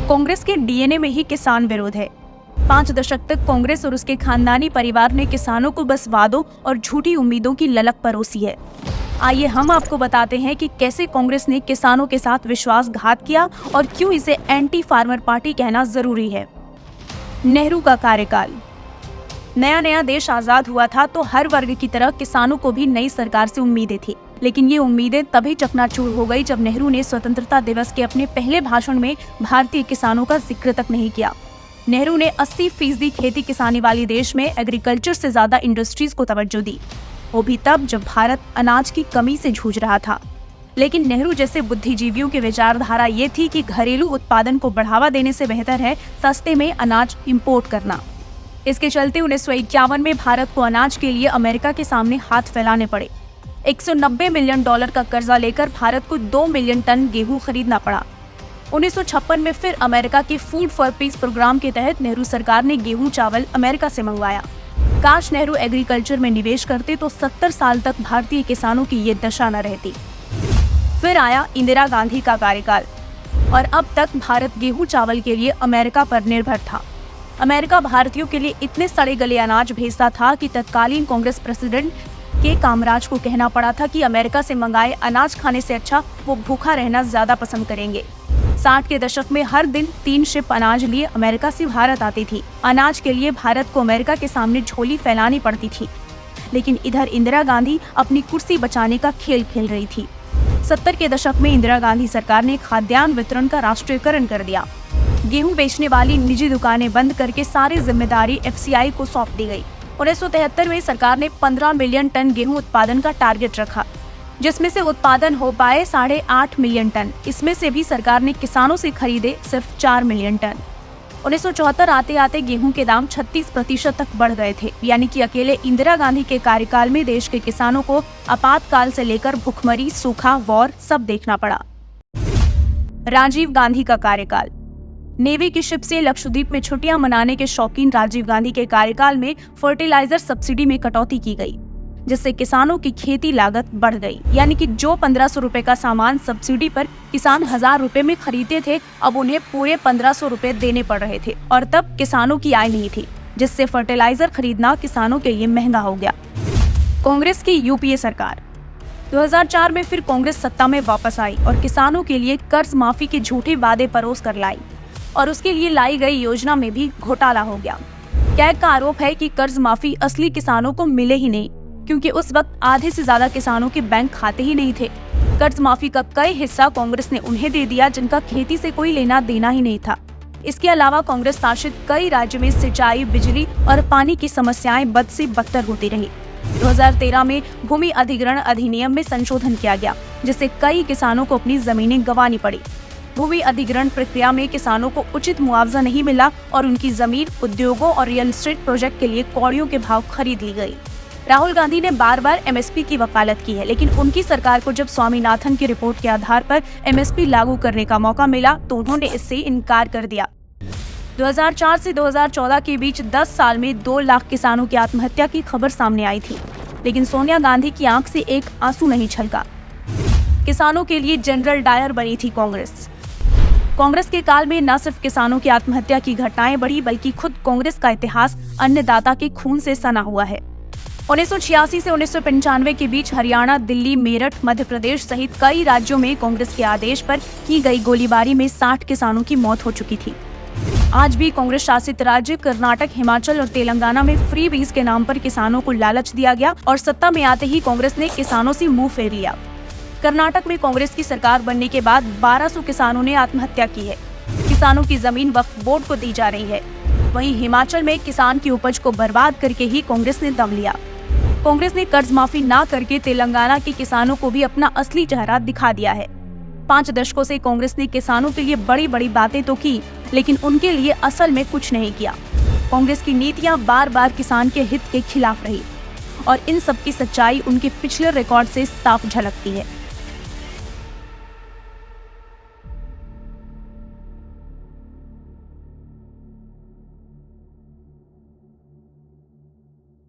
कांग्रेस के डीएनए में ही किसान विरोध है। 5 दशक तक कांग्रेस और उसके खानदानी परिवार ने किसानों को बस वादों और झूठी उम्मीदों की ललक परोसी है। आइए हम आपको बताते हैं कि कैसे कांग्रेस ने किसानों के साथ विश्वासघात किया और क्यों इसे एंटी फार्मर पार्टी कहना जरूरी है। नेहरू का कार्यकाल। नया देश आजाद हुआ था तो हर वर्ग की तरह किसानों को भी नई सरकार से उम्मीदें थी, लेकिन ये उम्मीदें तभी चकनाचूर हो गई जब नेहरू ने स्वतंत्रता दिवस के अपने पहले भाषण में भारतीय किसानों का जिक्र तक नहीं किया। नेहरू ने 80% खेती किसानी वाली देश में एग्रीकल्चर से ज्यादा इंडस्ट्रीज को तवज्जो दी, वो भी तब जब भारत अनाज की कमी से जूझ रहा था। लेकिन नेहरू जैसे बुद्धिजीवियों की विचारधारा ये थी कि घरेलू उत्पादन को बढ़ावा देने से बेहतर है सस्ते में अनाज इंपोर्ट करना। इसके चलते 1951 में भारत को अनाज के लिए अमेरिका के सामने हाथ फैलाने पड़े। $190 मिलियन का कर्जा लेकर भारत को 2 मिलियन टन गेहूं खरीदना पड़ा। 1956 में फिर अमेरिका के फूड फॉर पीस प्रोग्राम के तहत नेहरू सरकार ने गेहूं चावल अमेरिका से मंगवाया। काश नेहरू एग्रीकल्चर में निवेश करते तो 70 साल तक भारतीय किसानों की ये दशा न रहती। फिर आया इंदिरा गांधी का कार्यकाल और अब तक भारत गेहूं चावल के लिए अमेरिका पर निर्भर था। अमेरिका भारतीयों के लिए इतने सड़े गले अनाज भेजता था कि तत्कालीन कांग्रेस प्रेसिडेंट के कामराज को कहना पड़ा था कि अमेरिका से मंगाए अनाज खाने से अच्छा वो भूखा रहना ज्यादा पसंद करेंगे। 60 के दशक में हर दिन 3 शिप अनाज लिए अमेरिका से भारत आती थी। अनाज के लिए भारत को अमेरिका के सामने झोली फैलानी पड़ती थी, लेकिन इधर इंदिरा गांधी अपनी कुर्सी बचाने का खेल खेल रही थी। 70 के दशक में इंदिरा गांधी सरकार ने खाद्यान्न वितरण का राष्ट्रीयकरण कर दिया। गेहूं बेचने वाली निजी दुकानें बंद करके सारी जिम्मेदारी एफसीआई को सौंप दी गई। 1973 में सरकार ने 15 मिलियन टन गेहूं उत्पादन का टारगेट रखा, जिसमें से उत्पादन हो पाए 8.5 मिलियन टन। इसमें से भी सरकार ने किसानों से खरीदे सिर्फ 4 मिलियन टन। 1974 आते आते गेहूं के दाम 36% तक बढ़ गए थे, यानी कि अकेले इंदिरा गांधी के कार्यकाल में देश के किसानों को आपातकाल से लेकर भुखमरी, सूखा, वॉर सब देखना पड़ा। राजीव गांधी का कार्यकाल। नेवी की शिप से लक्षद्वीप में छुट्टियां मनाने के शौकीन राजीव गांधी के कार्यकाल में फर्टिलाइजर सब्सिडी में कटौती की गई, जिससे किसानों की खेती लागत बढ़ गई। यानी कि जो 1500 रुपए का सामान सब्सिडी पर किसान 1000 रुपए में खरीदते थे, अब उन्हें पूरे 1500 रुपए देने पड़ रहे थे और तब किसानों की आय नहीं थी, जिससे फर्टिलाइजर खरीदना किसानों के लिए महंगा हो गया। कांग्रेस की यूपीए सरकार। 2004 में फिर कांग्रेस सत्ता में वापस आई और किसानों के लिए कर्ज माफी के झूठे वादे परोस कर लाई और उसके लिए लाई गई योजना में भी घोटाला हो गया। कैग का आरोप है कि कर्ज माफी असली किसानों को मिले ही नहीं, क्योंकि उस वक्त आधे से ज्यादा किसानों के बैंक खाते ही नहीं थे। कर्ज माफी का कई हिस्सा कांग्रेस ने उन्हें दे दिया जिनका खेती से कोई लेना देना ही नहीं था। इसके अलावा कांग्रेस शासित कई राज्यों में सिंचाई, बिजली और पानी की समस्याएं बद से बदतर होती रही। 2013 में भूमि अधिग्रहण अधिनियम में संशोधन किया गया, जिससे कई किसानों को अपनी जमीनें गंवानी पड़ी। भूमि अधिग्रहण प्रक्रिया में किसानों को उचित मुआवजा नहीं मिला और उनकी जमीन उद्योगों और रियल एस्टेट प्रोजेक्ट के लिए कौड़ियों के भाव खरीद ली गई। राहुल गांधी ने बार बार एमएसपी की वकालत की है, लेकिन उनकी सरकार को जब स्वामीनाथन की रिपोर्ट के आधार पर एमएसपी लागू करने का मौका मिला तो उन्होंने इससे इनकार कर दिया। 2004 से 2014 के बीच 10 साल में 2 लाख किसानों की आत्महत्या की खबर सामने आई थी, लेकिन सोनिया गांधी की आंख से एक आंसू नहीं छलका। किसानों के लिए जनरल डायर बनी थी कांग्रेस। कांग्रेस के काल में न सिर्फ किसानों की आत्महत्या की घटनाएं बढ़ी, बल्कि खुद कांग्रेस का इतिहास अन्नदाता के खून से सना हुआ है। 1986 से 1995 के बीच हरियाणा, दिल्ली, मेरठ, मध्य प्रदेश सहित कई राज्यों में कांग्रेस के आदेश पर की गई गोलीबारी में 60 किसानों की मौत हो चुकी थी। आज भी कांग्रेस शासित राज्य कर्नाटक, हिमाचल और तेलंगाना में फ्री बीज के नाम पर किसानों को लालच दिया गया और सत्ता में आते ही कांग्रेस ने किसानों से मुंह फेर लिया। कर्नाटक में कांग्रेस की सरकार बनने के बाद 1200 किसानों ने आत्महत्या की है। किसानों की जमीन वक्फ बोर्ड को दी जा रही है। वहीं हिमाचल में किसान की उपज को बर्बाद करके ही कांग्रेस ने दम लिया। कांग्रेस ने कर्ज माफी ना करके तेलंगाना के किसानों को भी अपना असली चेहरा दिखा दिया है। 5 दशकों से कांग्रेस ने किसानों के लिए बड़ी बड़ी बातें तो की, लेकिन उनके लिए असल में कुछ नहीं किया। कांग्रेस की नीतियां बार बार किसान के हित के खिलाफ रही और इन सब की सच्चाई उनके पिछले रिकॉर्ड से साफ झलकती है।